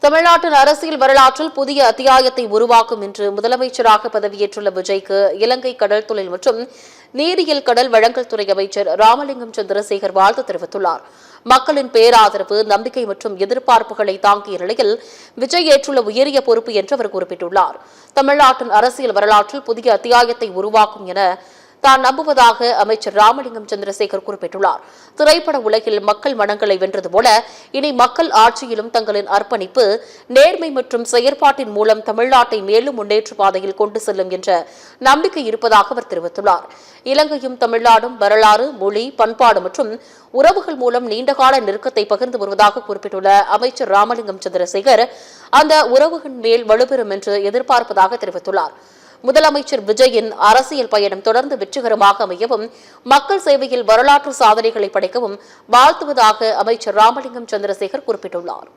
தமிழ்நாட்டின் அரசியல் வரலாற்றில் புதிய அத்தியாயத்தை உருவாக்கும் என்று முதலமைச்சராக பதவியேற்றுள்ள விஜய்க்கு இலங்கை கடல் தொழில் மற்றும் நீரியல் கடல் வழங்கல் துறை அமைச்சர் ராமலிங்கம் சந்திரசேகர் வாழ்த்து தெரிவித்துள்ளார். மக்களின் பேராதரவு, நம்பிக்கை மற்றும் எதிர்பார்ப்புகளை தாங்கிய நிலையில் விஜய் ஏற்றுள்ள உயரிய பொறுப்பு என்று அவர் குறிப்பிட்டுள்ளார். தமிழ்நாட்டின் அரசியல் வரலாற்றில் புதிய அத்தியாயத்தை உருவாக்கும் என தான் நம்புவதாக அமைச்சர் ராமலிங்கம் சந்திரசேகர் குறிப்பிட்டுள்ளார். திரைப்பட உலகில் மக்கள் மனங்களை வென்றது போல இனி மக்கள் ஆட்சியிலும் தங்களின் அர்ப்பணிப்பு, நேர்மை மற்றும் செயற்பாட்டின் மூலம் தமிழ்நாட்டை மேலும் முன்னேற்ற பாதையில் கொண்டு செல்லும் என்ற நம்பிக்கை இருப்பதாக அவர் தெரிவித்துள்ளார். இலங்கையும் தமிழ்நாடும் வரலாறு, மொழி, பண்பாடு மற்றும் உறவுகள் மூலம் நீண்டகால நெருக்கத்தை பகிர்ந்து வருவதாக குறிப்பிட்டுள்ள அமைச்சர் ராமலிங்கம் சந்திரசேகர் அந்த உறவுகள் மேல் வலுப்பெறும் என்று எதிர்பார்ப்பதாக தெரிவித்துள்ளார். முதலமைச்சர் விஜயின் அரசியல் பயணம் தொடர்ந்து வெற்றிகரமாக அமையவும், மக்கள் சேவையில் வரலாற்று சாதனைகளை படைக்கவும் வாழ்த்துவதாக அமைச்சர் ராமலிங்கம் சந்திரசேகர் குறிப்பிட்டுள்ளார்.